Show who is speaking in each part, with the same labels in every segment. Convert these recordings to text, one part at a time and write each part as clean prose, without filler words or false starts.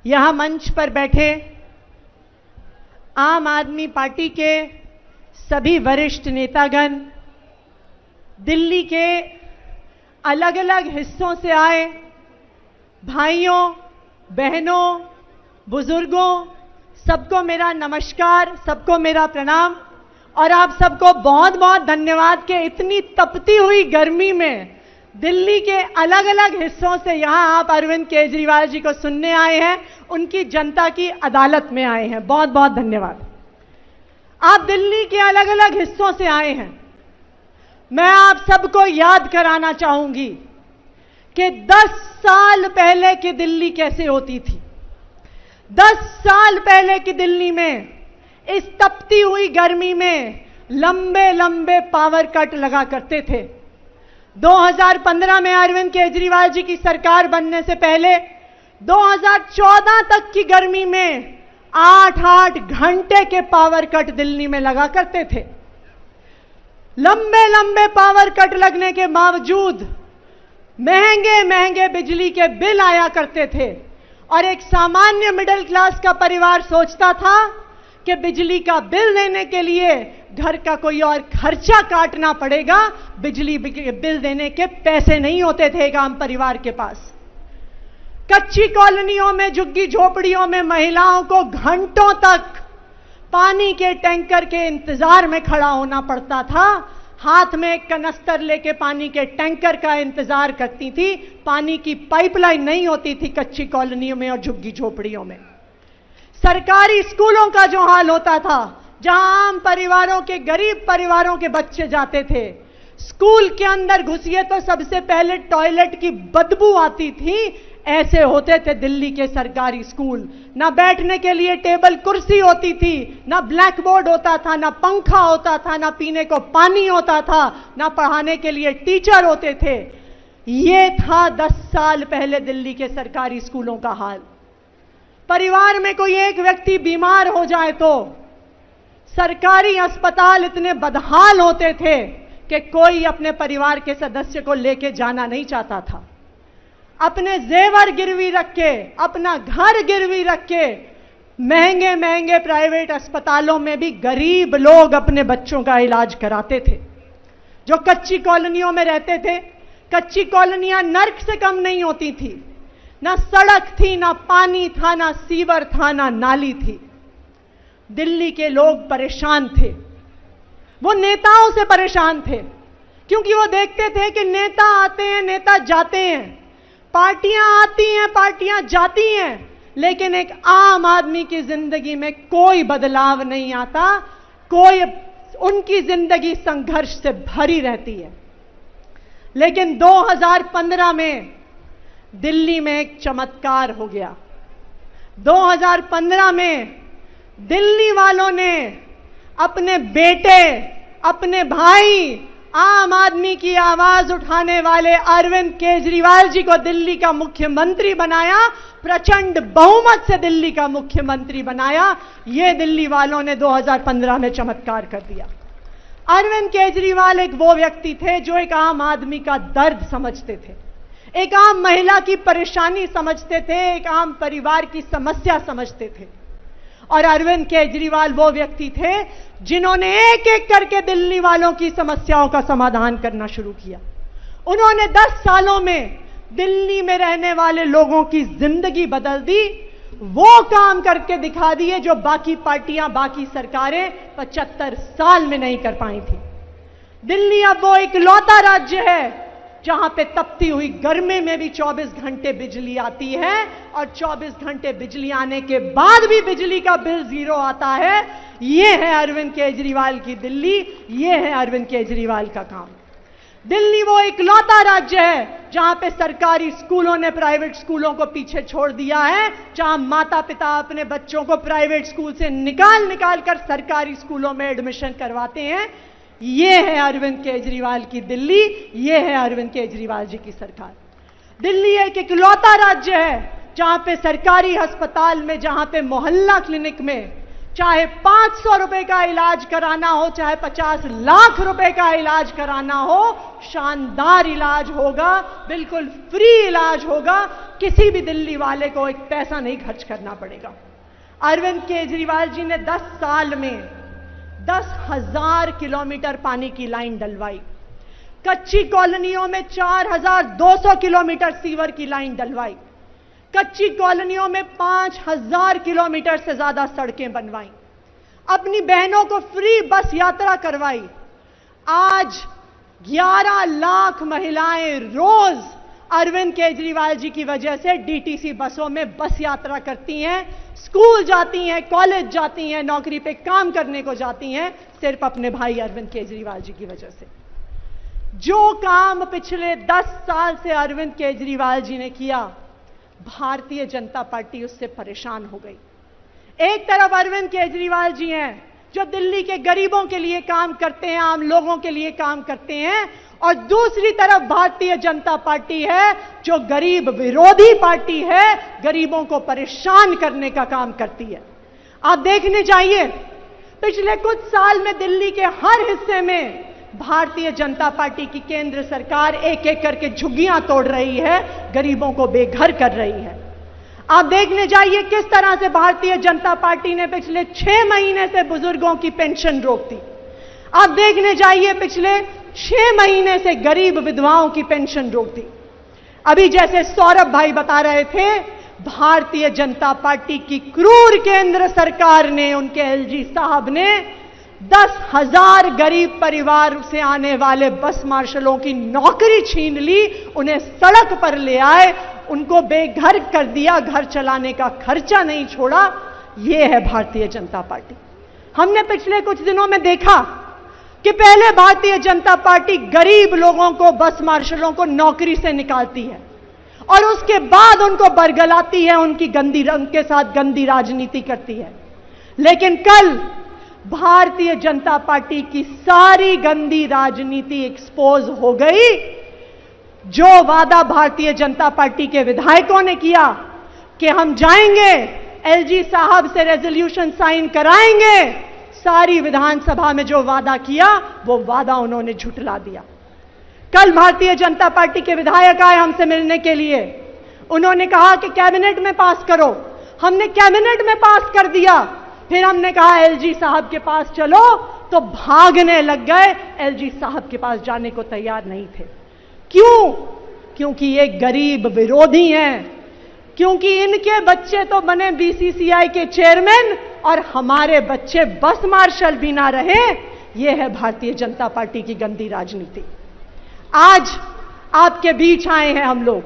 Speaker 1: यहां मंच पर बैठे आम आदमी पार्टी के सभी वरिष्ठ नेतागण, दिल्ली के अलग अलग हिस्सों से आए भाइयों, बहनों, बुजुर्गों, सबको मेरा नमस्कार, सबको मेरा प्रणाम। और आप सबको बहुत बहुत धन्यवाद कि इतनी तपती हुई गर्मी में दिल्ली के अलग अलग हिस्सों से यहां आप अरविंद केजरीवाल जी को सुनने आए हैं, उनकी जनता की अदालत में आए हैं। बहुत बहुत धन्यवाद। आप दिल्ली के अलग अलग हिस्सों से आए हैं। मैं आप सबको याद कराना चाहूंगी कि 10 साल पहले की दिल्ली कैसे होती थी। 10 साल पहले की दिल्ली में इस तपती हुई गर्मी में लंबे लंबे पावर कट लगा करते थे। 2015 में अरविंद केजरीवाल जी की सरकार बनने से पहले 2014 तक की गर्मी में 8-8 घंटे के पावर कट दिल्ली में लगा करते थे। लंबे लंबे पावर कट लगने के बावजूद महंगे महंगे बिजली के बिल आया करते थे और एक सामान्य मिडिल क्लास का परिवार सोचता था कि बिजली का बिल देने के लिए घर का कोई और खर्चा काटना पड़ेगा, बिजली बिल देने के पैसे नहीं होते थे एक आम परिवार के पास। कच्ची कॉलोनियों में, झुग्गी झोपड़ियों में महिलाओं को घंटों तक पानी के टैंकर के इंतजार में खड़ा होना पड़ता था। हाथ में एक कनस्तर लेके पानी के टैंकर का इंतजार करती थी। पानी की पाइपलाइन नहीं होती थी कच्ची कॉलोनियों में और झुग्गी झोपड़ियों में। सरकारी स्कूलों का जो हाल होता था, जहां आम परिवारों के, गरीब परिवारों के बच्चे जाते थे, स्कूल के अंदर घुसिए तो सबसे पहले टॉयलेट की बदबू आती थी। ऐसे होते थे दिल्ली के सरकारी स्कूल। ना बैठने के लिए टेबल कुर्सी होती थी, ना ब्लैक बोर्ड होता था, ना पंखा होता था, ना पीने को पानी होता था, ना पढ़ाने के लिए टीचर होते थे। ये था 10 साल पहले दिल्ली के सरकारी स्कूलों का हाल। परिवार में कोई एक व्यक्ति बीमार हो जाए तो सरकारी अस्पताल इतने बदहाल होते थे कि कोई अपने परिवार के सदस्य को लेके जाना नहीं चाहता था। अपने जेवर गिरवी रख के, अपना घर गिरवी रख के महंगे महंगे प्राइवेट अस्पतालों में भी गरीब लोग अपने बच्चों का इलाज कराते थे। जो कच्ची कॉलोनियों में रहते थे, कच्ची कॉलोनियां नर्क से कम नहीं होती थी। ना सड़क थी, ना पानी था, ना सीवर था, ना नाली थी। दिल्ली के लोग परेशान थे। वो नेताओं से परेशान थे, क्योंकि वो देखते थे कि नेता आते हैं, नेता जाते हैं, पार्टियां आती हैं, पार्टियां जाती हैं, लेकिन एक आम आदमी की जिंदगी में कोई बदलाव नहीं आता। उनकी जिंदगी संघर्ष से भरी रहती है। लेकिन 2015 में दिल्ली में एक चमत्कार हो गया। 2015 में दिल्ली वालों ने अपने बेटे, अपने भाई, आम आदमी की आवाज उठाने वाले अरविंद केजरीवाल जी को दिल्ली का मुख्यमंत्री बनाया। प्रचंड बहुमत से दिल्ली का मुख्यमंत्री बनाया। यह दिल्ली वालों ने 2015 में चमत्कार कर दिया। अरविंद केजरीवाल एक वो व्यक्ति थे जो एक आम आदमी का दर्द समझते थे, एक आम महिला की परेशानी समझते थे, एक आम परिवार की समस्या समझते थे। और अरविंद केजरीवाल वो व्यक्ति थे जिन्होंने एक एक करके दिल्ली वालों की समस्याओं का समाधान करना शुरू किया। उन्होंने 10 सालों में दिल्ली में रहने वाले लोगों की जिंदगी बदल दी। वो काम करके दिखा दिए जो बाकी पार्टियां, बाकी सरकारें 75 साल में नहीं कर पाई थी। दिल्ली अब वो इकलौता राज्य है जहां पे तपती हुई गर्मी में भी 24 घंटे बिजली आती है और 24 घंटे बिजली आने के बाद भी बिजली का बिल 0 आता है। यह है अरविंद केजरीवाल की दिल्ली, यह है अरविंद केजरीवाल का काम। दिल्ली वो इकलौता राज्य है जहां पे सरकारी स्कूलों ने प्राइवेट स्कूलों को पीछे छोड़ दिया है, जहां माता पिता अपने बच्चों को प्राइवेट स्कूल से निकाल निकाल कर सरकारी स्कूलों में एडमिशन करवाते हैं। यह है अरविंद केजरीवाल की दिल्ली, यह है अरविंद केजरीवाल जी की सरकार। दिल्ली एक इकलौता राज्य है जहां पे सरकारी अस्पताल में, जहां पे मोहल्ला क्लिनिक में चाहे 500 रुपए का इलाज कराना हो, चाहे 50 लाख रुपए का इलाज कराना हो, शानदार इलाज होगा, बिल्कुल फ्री इलाज होगा, किसी भी दिल्ली वाले को एक पैसा नहीं खर्च करना पड़ेगा। अरविंद केजरीवाल जी ने 10 साल में 10,000 किलोमीटर पानी की लाइन डलवाई, कच्ची कॉलोनियों में 4,200 किलोमीटर सीवर की लाइन डलवाई, कच्ची कॉलोनियों में 5,000 किलोमीटर से ज्यादा सड़कें बनवाई, अपनी बहनों को फ्री बस यात्रा करवाई। आज 11 लाख महिलाएं रोज अरविंद केजरीवाल जी की वजह से डीटीसी बसों में बस यात्रा करती हैं, स्कूल जाती हैं, कॉलेज जाती हैं, नौकरी पे काम करने को जाती हैं, सिर्फ अपने भाई अरविंद केजरीवाल जी की वजह से। जो काम पिछले 10 साल से अरविंद केजरीवाल जी ने किया, भारतीय जनता पार्टी उससे परेशान हो गई। एक तरफ अरविंद केजरीवाल जी हैं जो दिल्ली के गरीबों के लिए काम करते हैं, आम लोगों के लिए काम करते हैं, और दूसरी तरफ भारतीय जनता पार्टी है जो गरीब विरोधी पार्टी है, गरीबों को परेशान करने का काम करती है। आप देखने जाइए, पिछले कुछ साल में दिल्ली के हर हिस्से में भारतीय जनता पार्टी की केंद्र सरकार एक एक करके झुग्गियां तोड़ रही है, गरीबों को बेघर कर रही है। आप देखने जाइए किस तरह से भारतीय जनता पार्टी ने पिछले 6 महीने से बुजुर्गों की पेंशन रोक दी। आप देखने जाइए पिछले 6 महीने से गरीब विधवाओं की पेंशन रोक दी। अभी जैसे सौरभ भाई बता रहे थे, भारतीय जनता पार्टी की क्रूर केंद्र सरकार ने, उनके एलजी साहब ने 10,000 गरीब परिवार से आने वाले बस मार्शलों की नौकरी छीन ली, उन्हें सड़क पर ले आए, उनको बेघर कर दिया, घर चलाने का खर्चा नहीं छोड़ा। यह है भारतीय जनता पार्टी। हमने पिछले कुछ दिनों में देखा कि पहले भारतीय जनता पार्टी गरीब लोगों को, बस मार्शलों को नौकरी से निकालती है और उसके बाद उनको बरगलाती है, उनके साथ गंदी राजनीति करती है। लेकिन कल भारतीय जनता पार्टी की सारी गंदी राजनीति एक्सपोज हो गई। जो वादा भारतीय जनता पार्टी के विधायकों ने किया कि हम जाएंगे, एलजी साहब से रेजोल्यूशन साइन कराएंगे, सारी विधानसभा में जो वादा किया वो वादा उन्होंने झुठला दिया। कल भारतीय जनता पार्टी के विधायक आए हमसे मिलने के लिए, उन्होंने कहा कि कैबिनेट में पास करो। हमने कैबिनेट में पास कर दिया, फिर हमने कहा एलजी साहब के पास चलो, तो भागने लग गए, एलजी साहब के पास जाने को तैयार नहीं थे। क्यों? क्योंकि ये गरीब विरोधी हैं, क्योंकि इनके बच्चे तो बने बीसीसीआई के चेयरमैन और हमारे बच्चे बस मार्शल भी ना रहे। यह है भारतीय जनता पार्टी की गंदी राजनीति। आज आपके बीच आए हैं हम लोग,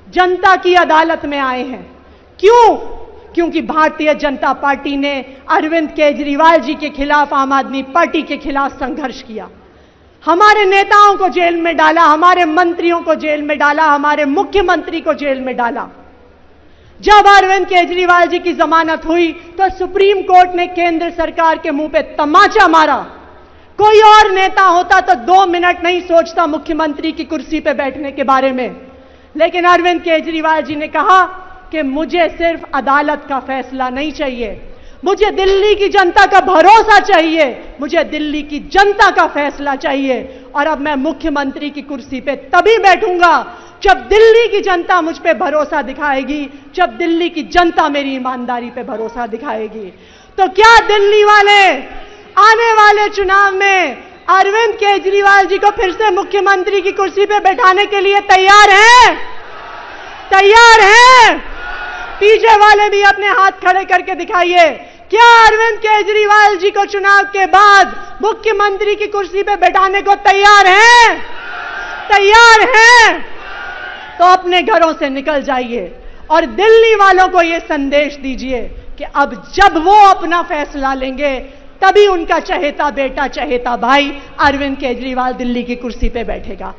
Speaker 1: जनता की अदालत में आए हैं। क्यों? क्योंकि भारतीय जनता पार्टी ने अरविंद केजरीवाल जी के खिलाफ, आम आदमी पार्टी के खिलाफ संघर्ष किया। हमारे नेताओं को जेल में डाला, हमारे मंत्रियों को जेल में डाला, हमारे मुख्यमंत्री को जेल में डाला। जब अरविंद केजरीवाल जी की जमानत हुई तो सुप्रीम कोर्ट ने केंद्र सरकार के मुंह पे तमाचा मारा। कोई और नेता होता तो 2 मिनट नहीं सोचता मुख्यमंत्री की कुर्सी पे बैठने के बारे में, लेकिन अरविंद केजरीवाल जी ने कहा कि मुझे सिर्फ अदालत का फैसला नहीं चाहिए, मुझे दिल्ली की जनता का भरोसा चाहिए, मुझे दिल्ली की जनता का फैसला चाहिए। और अब मैं मुख्यमंत्री की कुर्सी पे तभी बैठूंगा जब दिल्ली की जनता मुझ पे भरोसा दिखाएगी, जब दिल्ली की जनता मेरी ईमानदारी पे भरोसा दिखाएगी। तो क्या दिल्ली वाले आने वाले चुनाव में अरविंद केजरीवाल जी को फिर से मुख्यमंत्री की कुर्सी पे बैठाने के लिए तैयार हैं? तैयार हैं? पीछे वाले भी अपने हाथ खड़े करके दिखाइए। क्या अरविंद केजरीवाल जी को चुनाव के बाद मुख्यमंत्री की कुर्सी पे बैठाने को तैयार हैं? तैयार हैं? तो अपने घरों से निकल जाइए और दिल्ली वालों को यह संदेश दीजिए कि अब जब वो अपना फैसला लेंगे तभी उनका चहेता बेटा, चहेता भाई अरविंद केजरीवाल दिल्ली की कुर्सी पे बैठेगा।